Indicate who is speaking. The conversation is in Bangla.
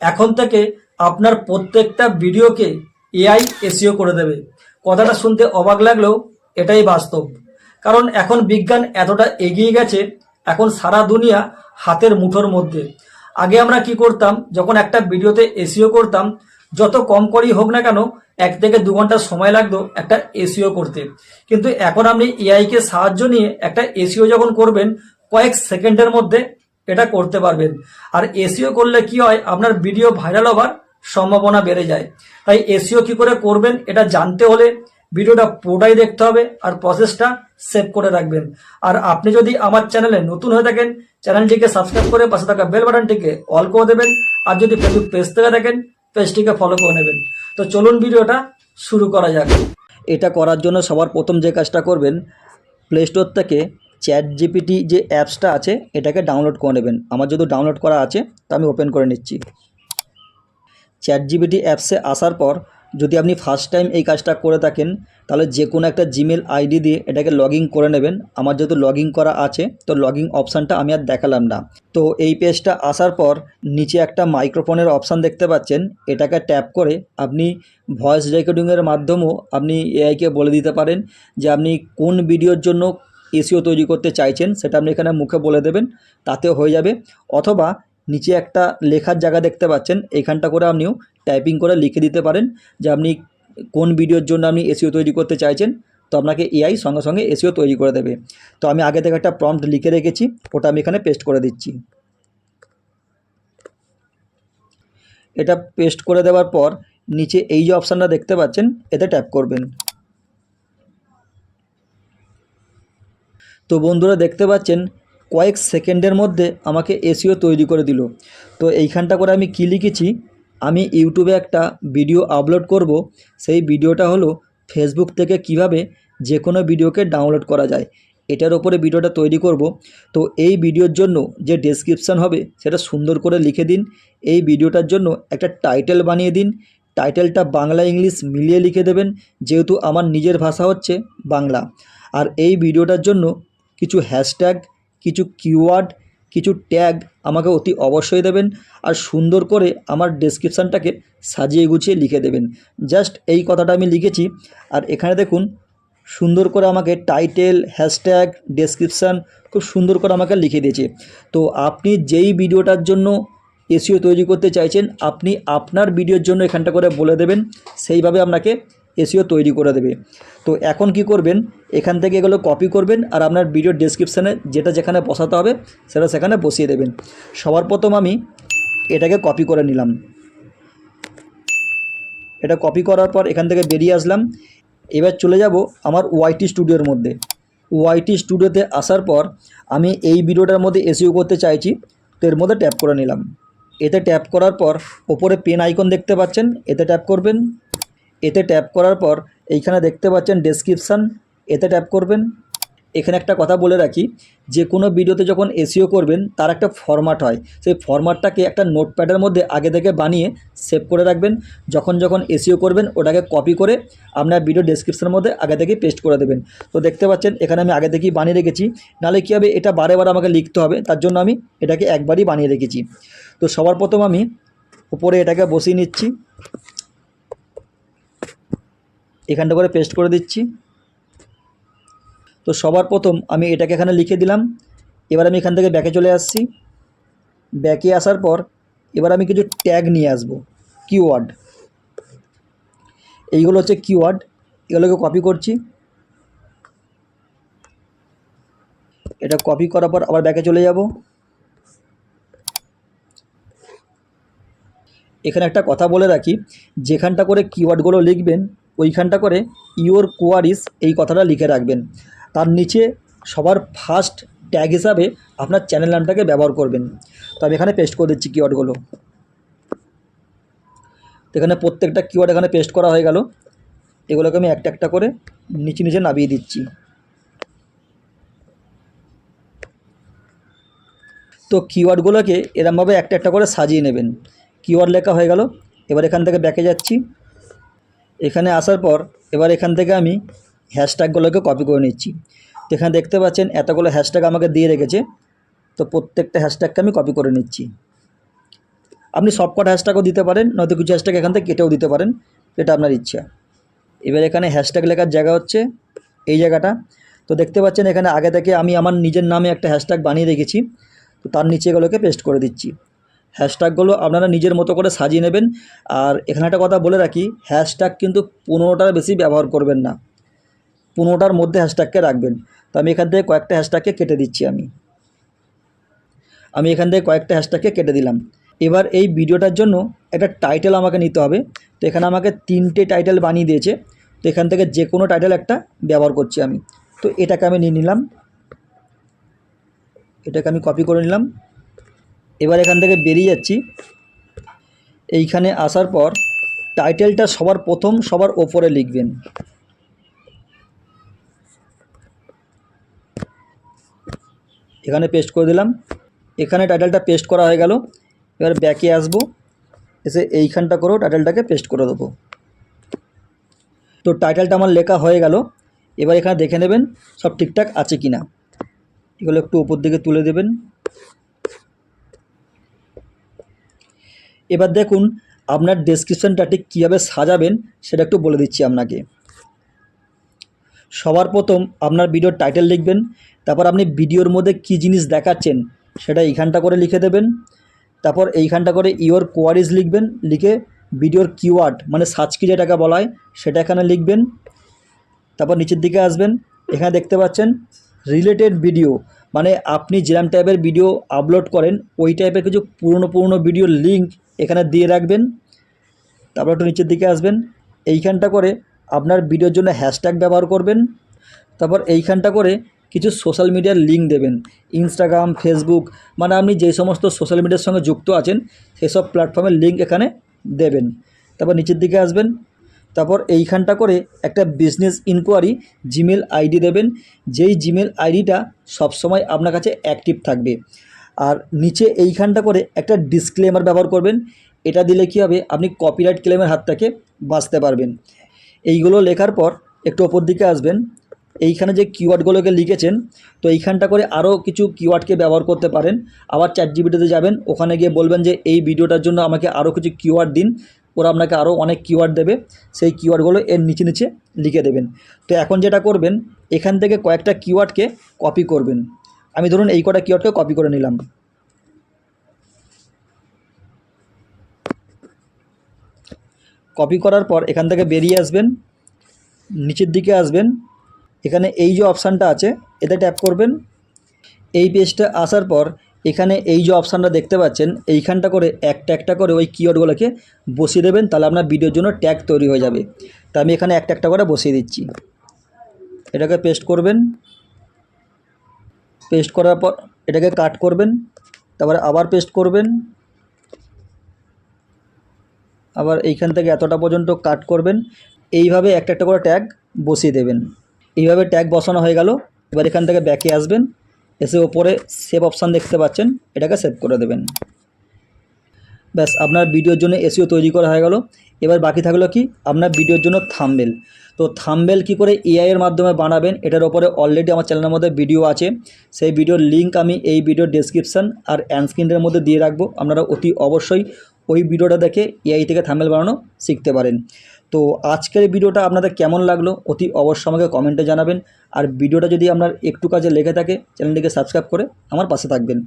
Speaker 1: এখন থেকে আপনার প্রত্যেকটা ভিডিওকে এআই এসইও করে দেবে। কথাটা শুনতে অবাক লাগলেও এটাই বাস্তব। কারণ এখন বিজ্ঞান এতটা এগিয়ে গেছে, এখন সারা দুনিয়া হাতের মুঠোর মধ্যে। আগে আমরা কি করতাম, যখন একটা ভিডিওতে এসইও করতাম, যত কম করেই হোক না কেন 1 থেকে 2 ঘন্টা সময় লাগতো একটা এসইও করতে। কিন্তু এখন আপনি এআইকে সাহায্য নিয়ে একটা এসইও যখন করবেন, কয়েক সেকেন্ডের মধ্যে এটা করতে পারবেন। আর এসইও করলে কি হয়, আপনার ভিডিও ভাইরাল হবার সম্ভাবনা বেড়ে যায়। তাই এসইও কি করে করবেন এটা জানতে হলে ভিডিওটা পুরোটাই দেখতে হবে আর প্রসেসটা সেভ করে রাখবেন। আর আপনি যদি আমার চ্যানেলে নতুন হয়ে থাকেন, চ্যানেলটিকে সাবস্ক্রাইব করে পাশে থাকা বেল বাটনটিকে অল করে দেবেন। আর যদি ফেসবুক পেজ থেকে থাকেন, পেজটিকে ফলো করে নেবেন। তো চলুন ভিডিওটা শুরু করা যাক। এটা করার জন্য সবার প্রথম যে কাজটা করবেন, প্লে স্টোর থেকে চ্যাট জিপিটি যে অ্যাপসটা আছে এটাকে ডাউনলোড করে নেবেন। আমার যদি ডাউনলোড করা আছে তা আমি ওপেন করে নিচ্ছি। চ্যাট জিপিটি অ্যাপসে আসার পর যদি আপনি ফার্স্ট টাইম এই কাজটা করে থাকেন, তাহলে যে কোনো একটা জিমেল আইডি দিয়ে এটাকে লগ ইন করে নেবেন। আমার যেহেতু লগ ইন করা আছে, তো লগ ইন অপশানটা আমি আর দেখালাম না। তো এই পেজটা আসার পর নিচে একটা মাইক্রোফোনের অপশান দেখতে পাচ্ছেন, এটাকে ট্যাপ করে আপনি ভয়েস রেকর্ডিংয়ের মাধ্যমেও আপনি এআইকে বলে দিতে পারেন যে আপনি কোন ভিডিওর জন্য এসইও তৈরি করতে চাইছেন, সেটা আপনি এখানে মুখে বলে দেবেন, তাতেও হয়ে যাবে। অথবা নিচে একটা লেখার জায়গা দেখতে পাচ্ছেন, এইখানটা করে আপনিও টাইপিং করে লিখে দিতে পারেন যে আপনি কোন ভিডিওর জন্য আপনি এসইও তৈরি করতে চাইছেন, তো আপনাকে এআই সঙ্গে সঙ্গে এসইও তৈরি করে দেবে। তো আমি আগে থেকে একটা প্রম্পট লিখে রেখেছি, ওটা আমি এখানে পেস্ট করে দিচ্ছি। এটা পেস্ট করে দেওয়ার পর নিচে এই যে অপশানটা দেখতে পাচ্ছেন, এতে ট্যাপ করবেন। তো বন্ধুরা দেখতে পাচ্ছেন কয়েক সেকেন্ডের মধ্যে আমাকে এসইও তৈরি করে দিল। তো এইখানটা করে আমি কী লিখেছি, আমি ইউটিউবে একটা ভিডিও আপলোড করব, সেই ভিডিওটা হলো ফেসবুক থেকে কিভাবে যে কোনো ভিডিওকে ডাউনলোড করা যায়, এটার ওপরে ভিডিওটা তৈরি করব। তো এই ভিডিওর জন্য যে ডেসক্রিপশান হবে সেটা সুন্দর করে লিখে দিন। এই ভিডিওটার জন্য একটা টাইটেল বানিয়ে দিন। টাইটেলটা বাংলা ইংলিশ মিলিয়ে লিখে দেবেন, যেহেতু আমার নিজের ভাষা হচ্ছে বাংলা। আর এই ভিডিওটার জন্য কিছু হ্যাশট্যাগ, কিছু কিওয়ার্ড, কিছু ট্যাগ আমাকে অতি অবশ্যই দেবেন। আর সুন্দর করে আমার ডেসক্রিপশানটাকে সাজিয়ে গুছিয়ে লিখে দেবেন। জাস্ট এই কথাটা আমি লিখেছি। আর এখানে দেখুন সুন্দর করে আমাকে টাইটেল, হ্যাশট্যাগ, ডেসক্রিপশান খুব সুন্দর করে আমাকে লিখে দিয়েছে। তো আপনি যেই ভিডিওটার জন্য এসইও তৈরি করতে চাইছেন, আপনি আপনার ভিডিওর জন্য এখানটা করে বলে দেবেন, সেইভাবে আপনাকে এসইও তৈরি করে দেবে। তো এখন কি করবেন, এখান থেকে এগুলো কপি করবেন আর আপনার ভিডিওর ডেসক্রিপশানে যেটা যেখানে বসাতে হবে সেটা সেখানে বসিয়ে দেবেন। সবার প্রথম আমি এটাকে কপি করে নিলাম। এটা কপি করার পর এখান থেকে বেরিয়ে আসলাম। এবার চলে যাব আমার ওয়াইটি স্টুডিওর মধ্যে। ওয়াইটি স্টুডিওতে আসার পর আমি এই ভিডিওটার মধ্যে এসইও করতে চাইছি, তো এর মধ্যে ট্যাপ করে নিলাম। এতে ট্যাপ করার পর ওপরে পেন আইকন দেখতে পাচ্ছেন, এতে ট্যাপ করবেন। এতে ট্যাপ করার পর এইখানে দেখতে পাচ্ছেন ডেসক্রিপশান, এতে ট্যাপ করবেন। এখানে একটা কথা বলে রাখি, যে কোনো ভিডিওতে যখন এসইও করবেন তার একটা ফরম্যাট হয়, সেই ফরম্যাটটাকে একটা নোটপ্যাডের মধ্যে আগে থেকে বানিয়ে সেভ করে রাখবেন। যখন যখন এসইও করবেন ওটাকে কপি করে আপনার ভিডিও ডেসক্রিপশনের মধ্যে আগে থেকেই পেস্ট করে দেবেন। তো দেখতে পাচ্ছেন এখানে আমি আগে থেকেই বানিয়ে রেখেছি, নাহলে কী হবে, এটা বারে বারে আমাকে লিখতে হবে, তার জন্য আমি এটাকে একবারই বানিয়ে রেখেছি। তো সবার প্রথম আমি উপরে এটাকে বসিয়ে নিচ্ছি, এখানটা করে পেস্ট করে দিচ্ছি। তো সবার প্রথম আমি এটাকে এখানে লিখে দিলাম। এবার আমি এখান থেকে ব্যাকে চলে আসছি। ব্যাকে আসার পর এবার আমি কিছু ট্যাগ নিয়ে আসব, কিওয়ার্ড। এইগুলো হচ্ছে কিওয়ার্ড, এগুলোকে কপি করছি। এটা কপি করার পর আবার ব্যাকে চলে যাব। এখানে একটা কথা বলে রাখি, যেখানটা করে কিওয়ার্ডগুলো লিখবেন ওইখানটা করে ইওর কোয়ারিজ এই কথাটা লিখে রাখবেন। তার নিচে সবার ফার্স্ট ট্যাগ হিসাবে আপনার চ্যানেল নামটাকে ব্যবহার করবেন। তো আমি এখানে পেস্ট করে দিচ্ছি কিওয়ার্ডগুলো। তো এখানে প্রত্যেকটা কিওয়ার্ড এখানে পেস্ট করা হয়ে গেল। এগুলোকে আমি একটা একটা করে নিচে নিচে নামিয়ে দিচ্ছি। তো কিওয়ার্ডগুলোকে এরমভাবে একটা একটা করে সাজিয়ে নেবেন। কিওয়ার্ড লেখা হয়ে গেল। এবার এখান থেকে ব্যাকে যাচ্ছি। এখানে আসার পর এবার এখান থেকে আমি হ্যাশট্যাগুলোকে কপি করে নিচ্ছি। তো এখানে দেখতে পাচ্ছেন এতগুলো হ্যাশট্যাগ আমাকে দিয়ে রেখেছে, তো প্রত্যেকটা হ্যাশট্যাগকে আমি কপি করে নিচ্ছি। আপনি সবকটা হ্যাশট্যাগও দিতে পারেন, নয়তো কিছু হ্যাশট্যাগ এখান থেকে কেটেও দিতে পারেন, এটা আপনার ইচ্ছা। এবার এখানে হ্যাশট্যাগ লেখার জায়গা হচ্ছে এই জায়গাটা। তো দেখতে পাচ্ছেন এখানে আগে থেকে আমি আমার নিজের নামে একটা হ্যাশট্যাগ বানিয়ে রেখেছি, তো তার নিচে এগুলোকে পেস্ট করে দিচ্ছি। হ্যাশট্যাগুলো আপনারা নিজের মতো করে সাজিয়ে নেবেন। আর এখানে একটা কথা বলে রাখি, হ্যাশট্যাগ কিন্তু 15টার বেশি ব্যবহার করবেন না, 15টার মধ্যে হ্যাশট্যাগকে রাখবেন। তো আমি এখান থেকে কয়েকটা হ্যাশট্যাগকে কেটে দিচ্ছি। আমি এখান থেকে কয়েকটা হ্যাশট্যাগকে কেটে দিলাম। এবার এই ভিডিওটার জন্য একটা টাইটেল আমাকে নিতে হবে। তো এখানে আমাকে 3টে টাইটেল বানিয়ে দিয়েছে, তো এখান থেকে যে কোনো টাইটেল একটা ব্যবহার করছি আমি। তো এটাকে আমি নিয়ে নিলাম, এটাকে আমি কপি করে নিলাম। এবার এখান থেকে বেরিয়ে যাচ্ছি। এইখানে আসার পর টাইটেলটা সবার প্রথম সবার ওপরে লিখবেন। এখানে পেস্ট করে দিলাম। এখানে টাইটেলটা পেস্ট করা হয়ে গেল। এবার ব্যাকে আসবো, এসে এইখানটা করেও টাইটেলটাকে পেস্ট করে দেবো। তো টাইটেলটা আমার লেখা হয়ে গেল। এবার এখানে দেখে নেবেন সব ঠিকঠাক আছে কি না। এগুলো একটু উপর দিকে তুলে দেবেন। এবার দেখুন আপনার ডেসক্রিপশানটা ঠিক কীভাবে সাজাবেন সেটা একটু বলে দিচ্ছি আপনাকে। সবার প্রথম আপনার ভিডিওর টাইটেল লিখবেন, তারপর আপনি ভিডিওর মধ্যে কী জিনিস দেখাচ্ছেন সেটা এইখানটা করে লিখে দেবেন। তারপর এইখানটা করে ইওর কোয়ারিজ লিখবেন, লিখে ভিডিওর কিওয়ার্ড মানে সার্চ কি যেটাকে বলা হয় সেটা এখানে লিখবেন। তারপর নিচের দিকে আসবেন, এখানে দেখতে পাচ্ছেন রিলেটেড ভিডিও, মানে আপনি যেরকম টাইপের ভিডিও আপলোড করেন ওই টাইপের কিছু পুরনো ভিডিওর লিঙ্ক এখানে দিয়ে রাখবেন। তারপর একটু নিচের দিকে আসবেন, এইখানটা করে আপনার ভিডিওর জন্য হ্যাশট্যাগ ব্যবহার করবেন। তারপর এইখানটা করে কিছু সোশ্যাল মিডিয়ার লিঙ্ক দেবেন, ইনস্টাগ্রাম, ফেসবুক, মানে আপনি যে সমস্ত সোশ্যাল মিডিয়ার সঙ্গে যুক্ত আছেন সেসব প্ল্যাটফর্মের লিঙ্ক এখানে দেবেন। তারপর নিচের দিকে আসবেন, তারপর এইখানটা করে একটা বিজনেস ইনকোয়ারি জিমেল আইডি দেবেন, যেই জিমেল আইডিটা সবসময় আপনার কাছে অ্যাক্টিভ থাকবে। আর নিচে এইখানটা করে একটা ডিসক্লেমার ব্যবহার করবেন। এটা দিলে কী হবে, আপনি কপিরাইট ক্লেমের হাত থেকে বাঁচতে পারবেন। এইগুলো লেখার পর একটু ওপর দিকে আসবেন, এইখানে যে কিওয়ার্ডগুলোকে লিখেছেন তো এইখানটা করে আরও কিছু কিওয়ার্ডকে ব্যবহার করতে পারেন। আবার চ্যাটজিপিটিতে যাবেন, ওখানে গিয়ে বলবেন যে এই ভিডিওটার জন্য আমাকে আরও কিছু কিওয়ার্ড দিন, ওরা আপনাকে আরও অনেক কিওয়ার্ড দেবে, সেই কিওয়ার্ডগুলো এর নিচে নিচে লিখে দেবেন। তো এখন যেটা করবেন, এখান থেকে কয়েকটা কিওয়ার্ডকে কপি করবেন। আমি ধরুন এই কটা কিওয়ার্ডকে কপি করে নিলাম। কপি করার পর এখান থেকে বেরিয়ে আসবেন, নিচের দিকে আসবেন, এখানে এই যে অপশানটা আছে এতে ট্যাপ করবেন। এই পেজটা আসার পর এখানে এই যে অপশানটা দেখতে পাচ্ছেন এইখানটা করে একটা একটা করে ওই কিওয়ার্ডগুলোকে বসিয়ে দেবেন, তাহলে আপনার ভিডিওর জন্য ট্যাগ তৈরি হয়ে যাবে। তা আমি এখানে একটা একটা করে বসিয়ে দিচ্ছি। এটাকে পেস্ট করবেন, পেস্ট করার পর এটাকে কাট করবেন, তারপরে আবার পেস্ট করবেন, আবার এইখান থেকে এতটা পর্যন্ত কাট করবেন। এইভাবে একটা একটা করে ট্যাগ বসিয়ে দেবেন। এইভাবে ট্যাগ বসানো হয়ে গেল। এবার এখান থেকে ব্যাকে আসবেন, এসে ওপরে সেভ অপশান দেখতে পাচ্ছেন, এটাকে সেভ করে দেবেন। ব্যাস আপনার ভিডিওর জন্য এসইও তৈরি করা হয়ে গেল। এবার বাকি থাকলো কি, আপনার ভিডিওর জন্য থাম্বনেল। তো থাম্বনেল কী করে এআই এর মাধ্যমে বানাবেন এটার ওপরে অলরেডি আমার চ্যানেলের মধ্যে ভিডিও আছে। সেই ভিডিওর লিঙ্ক আমি এই ভিডিওর ডেসক্রিপশান আর এন্ড স্ক্রিনের মধ্যে দিয়ে রাখবো। আপনারা অতি অবশ্যই ওই ভিডিওটা দেখে এআই থেকে থাম্বনেল বানানো শিখতে পারেন। তো আজকের ভিডিওটা আপনাদের কেমন লাগলো অতি অবশ্যই আমাকে কমেন্টে জানাবেন। আর ভিডিওটা যদি আপনার একটু কাজে লেগে থাকে চ্যানেলটিকে সাবস্ক্রাইব করে আমার পাশে থাকবেন।